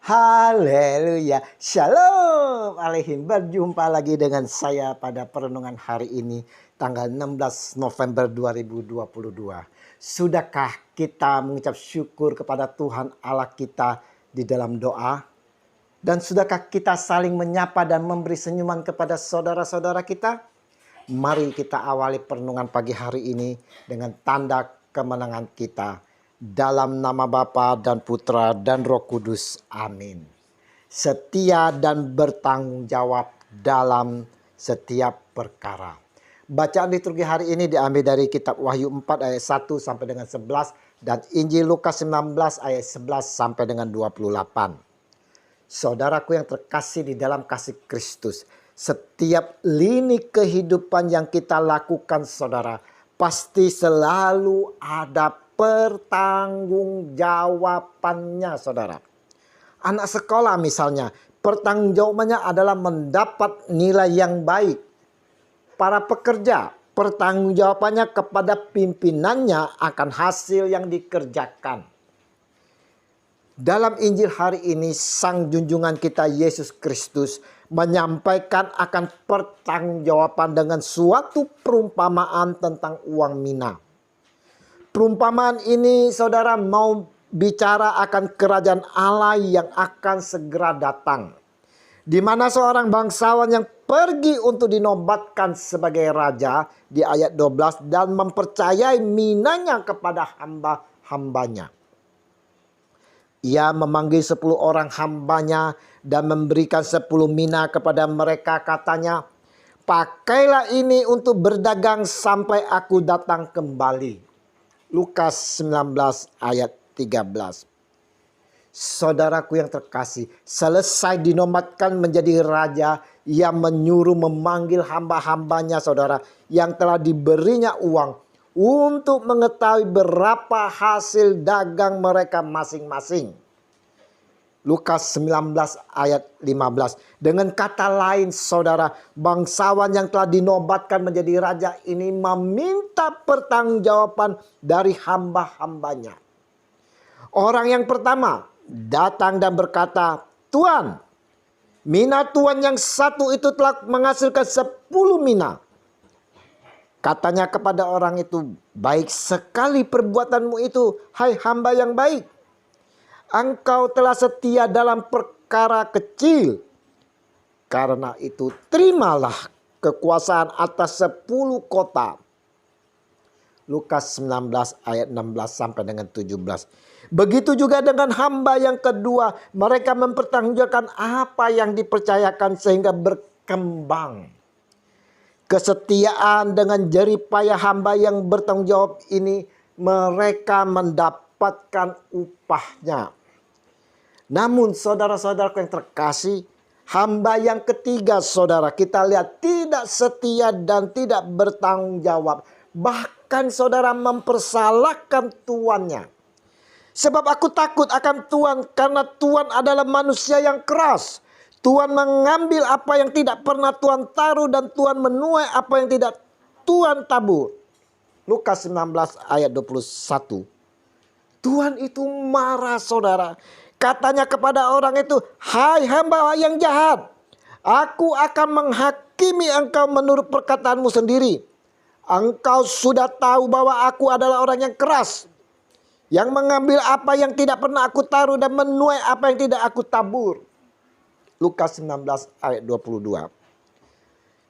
Haleluya, shalom aleihim. Berjumpa lagi dengan saya pada perenungan hari ini, tanggal 16 November 2022. Sudahkah kita mengucap syukur kepada Tuhan Allah kita di dalam doa? Dan sudahkah kita saling menyapa dan memberi senyuman kepada saudara-saudara kita? Mari kita awali perenungan pagi hari ini dengan tanda kemenangan kita. Dalam nama Bapa dan Putra dan Roh Kudus. Amin. Setia dan bertanggung jawab dalam setiap perkara. Bacaan liturgi hari ini diambil dari kitab Wahyu 4 ayat 1 sampai dengan 11 dan Injil Lukas 19 ayat 11 sampai dengan 28. Saudaraku yang terkasih di dalam kasih Kristus, setiap lini kehidupan yang kita lakukan saudara, pasti selalu ada pertanggungjawabannya saudara. Anak sekolah misalnya, pertanggungjawabannya adalah mendapat nilai yang baik. Para pekerja, pertanggungjawabannya kepada pimpinannya akan hasil yang dikerjakan. Dalam Injil hari ini, Sang Junjungan kita Yesus Kristus menyampaikan akan pertanggungjawaban dengan suatu perumpamaan tentang uang mina. Perumpamaan ini saudara mau bicara akan kerajaan Allah yang akan segera datang. Di mana seorang bangsawan yang pergi untuk dinobatkan sebagai raja di ayat 12 dan mempercayai minanya kepada hamba-hambanya. Ia memanggil 10 orang hambanya dan memberikan 10 mina kepada mereka, katanya, "Pakailah ini untuk berdagang sampai aku datang kembali." Lukas 19 ayat 13. Saudaraku yang terkasih, selesai dinobatkan menjadi raja, ia menyuruh memanggil hamba-hambanya saudara yang telah diberinya uang untuk mengetahui berapa hasil dagang mereka masing-masing. Lukas 19 ayat 15. Dengan kata lain saudara, bangsawan yang telah dinobatkan menjadi raja ini meminta pertanggungjawaban dari hamba-hambanya. Orang yang pertama datang dan berkata, "Tuan, mina tuan yang satu itu telah menghasilkan 10 mina." Katanya kepada orang itu, "Baik sekali perbuatanmu itu, hai hamba yang baik. Engkau telah setia dalam perkara kecil. Karena itu terimalah kekuasaan atas 10 kota." Lukas 19 ayat 16 sampai dengan 17. Begitu juga dengan hamba yang kedua. Mereka mempertanggungjawabkan apa yang dipercayakan sehingga berkembang. Kesetiaan dengan jerih payah hamba yang bertanggung jawab ini, mereka mendapatkan upahnya. Namun saudara-saudaraku yang terkasih, hamba yang ketiga saudara, kita lihat tidak setia dan tidak bertanggung jawab. Bahkan saudara mempersalahkan tuannya. "Sebab aku takut akan Tuhan karena Tuhan adalah manusia yang keras. Tuhan mengambil apa yang tidak pernah Tuhan taruh dan Tuhan menuai apa yang tidak Tuhan tabur." Lukas 19 ayat 21. Tuhan itu marah saudara. Katanya kepada orang itu, "Hai hamba yang jahat, aku akan menghakimi engkau menurut perkataanmu sendiri. Engkau sudah tahu bahwa aku adalah orang yang keras, yang mengambil apa yang tidak pernah aku taruh dan menuai apa yang tidak aku tabur." Lukas 19 ayat 22.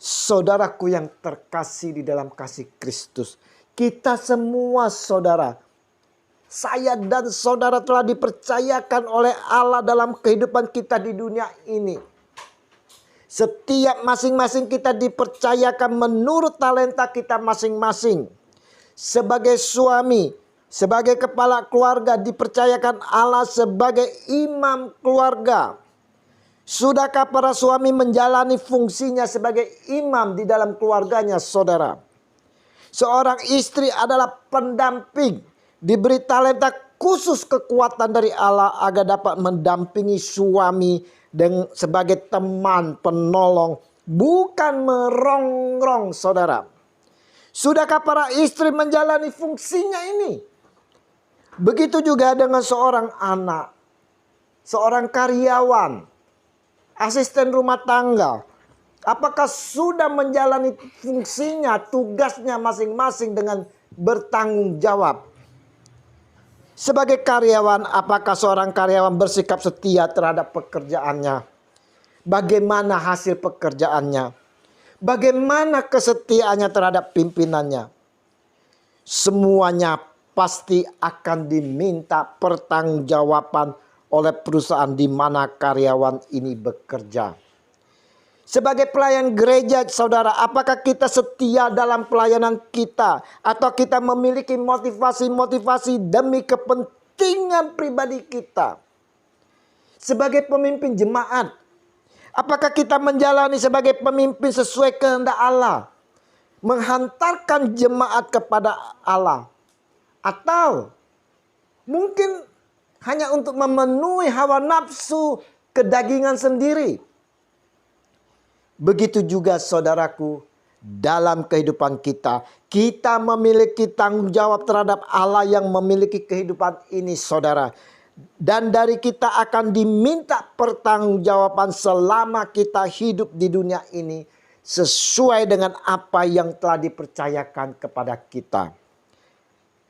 Saudaraku yang terkasih di dalam kasih Kristus, kita semua saudara, saya dan saudara telah dipercayakan oleh Allah dalam kehidupan kita di dunia ini. Setiap masing-masing kita dipercayakan menurut talenta kita masing-masing. Sebagai suami, sebagai kepala keluarga dipercayakan Allah sebagai imam keluarga. Sudahkah para suami menjalani fungsinya sebagai imam di dalam keluarganya saudara? Seorang istri adalah pendamping, diberi talenta khusus kekuatan dari Allah agar dapat mendampingi suami dengan sebagai teman penolong, bukan merongrong saudara. Sudahkah para istri menjalani fungsinya ini? Begitu juga dengan seorang anak. seorang karyawan, asisten rumah tangga, apakah sudah menjalani fungsinya, tugasnya masing-masing dengan bertanggung jawab? Sebagai karyawan, apakah seorang karyawan bersikap setia terhadap pekerjaannya? Bagaimana hasil pekerjaannya? Bagaimana kesetiaannya terhadap pimpinannya? Semuanya pasti akan diminta pertanggungjawaban oleh perusahaan di mana karyawan ini bekerja. Sebagai pelayan gereja, saudara, apakah kita setia dalam pelayanan kita? Atau kita memiliki motivasi-motivasi demi kepentingan pribadi kita? Sebagai pemimpin jemaat, apakah kita menjalani sebagai pemimpin sesuai kehendak Allah? Menghantarkan jemaat kepada Allah? Atau mungkin hanya untuk memenuhi hawa nafsu kedagingan sendiri? Begitu juga saudaraku, dalam kehidupan kita, kita memiliki tanggung jawab terhadap Allah yang memiliki kehidupan ini, saudara. Dan dari kita akan diminta pertanggungjawaban selama kita hidup di dunia ini sesuai dengan apa yang telah dipercayakan kepada kita.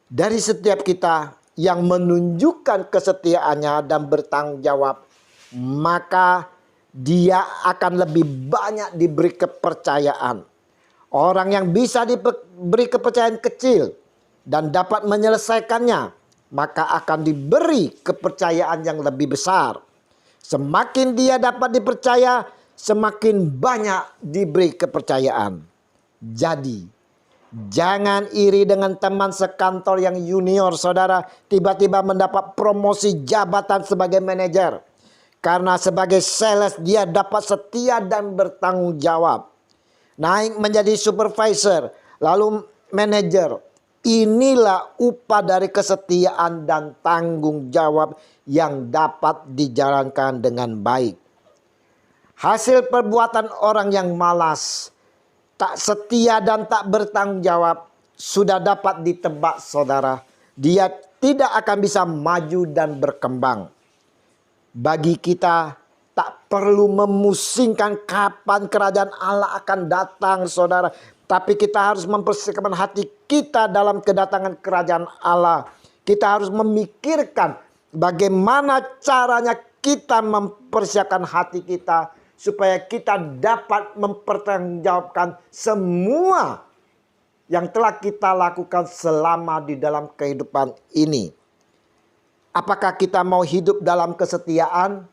Dari setiap kita yang menunjukkan kesetiaannya dan bertanggung jawab, maka dia akan lebih banyak diberi kepercayaan. Orang yang bisa diberi kepercayaan kecil dan dapat menyelesaikannya, maka akan diberi kepercayaan yang lebih besar. Semakin dia dapat dipercaya, semakin banyak diberi kepercayaan. Jadi, jangan iri dengan teman sekantor yang junior, saudara, tiba-tiba mendapat promosi jabatan sebagai manajer. Karena sebagai sales dia dapat setia dan bertanggung jawab. Naik menjadi supervisor, lalu manajer. Inilah upah dari kesetiaan dan tanggung jawab yang dapat dijalankan dengan baik. Hasil perbuatan orang yang malas, tak setia dan tak bertanggung jawab sudah dapat ditebak, saudara. Dia tidak akan bisa maju dan berkembang. Bagi kita tak perlu memusingkan kapan kerajaan Allah akan datang, saudara. Tapi kita harus mempersiapkan hati kita dalam kedatangan kerajaan Allah. Kita harus memikirkan bagaimana caranya kita mempersiapkan hati kita supaya kita dapat mempertanggungjawabkan semua yang telah kita lakukan selama di dalam kehidupan ini. Apakah kita mau hidup dalam kesetiaan,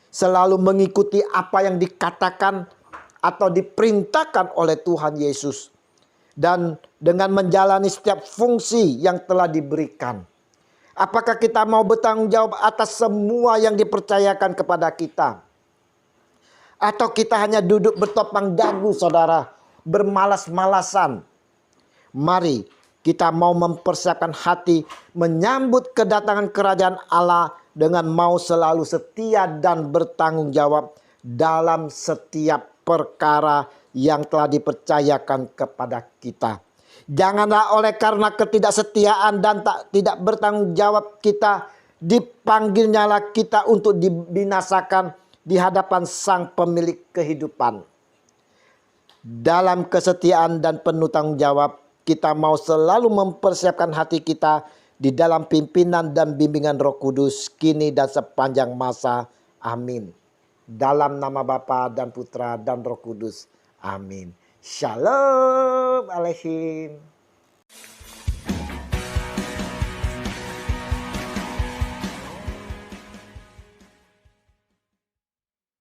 selalu mengikuti apa yang dikatakan atau diperintahkan oleh Tuhan Yesus, dan dengan menjalani setiap fungsi yang telah diberikan? Apakah kita mau bertanggung jawab atas semua yang dipercayakan kepada kita? Atau kita hanya duduk bertopang dagu, saudara, bermalas-malasan? Mari kita mau mempersiapkan hati menyambut kedatangan kerajaan Allah dengan mau selalu setia dan bertanggung jawab dalam setiap perkara yang telah dipercayakan kepada kita. Janganlah oleh karena ketidaksetiaan dan tidak bertanggung jawab kita, dipanggilnyalah kita untuk dibinasakan di hadapan Sang Pemilik kehidupan. Dalam kesetiaan dan penuh tanggung jawab, kita mau selalu mempersiapkan hati kita di dalam pimpinan dan bimbingan Roh Kudus kini dan sepanjang masa. Amin. Dalam nama Bapa dan Putra dan Roh Kudus. Amin. Shalom Aleichem.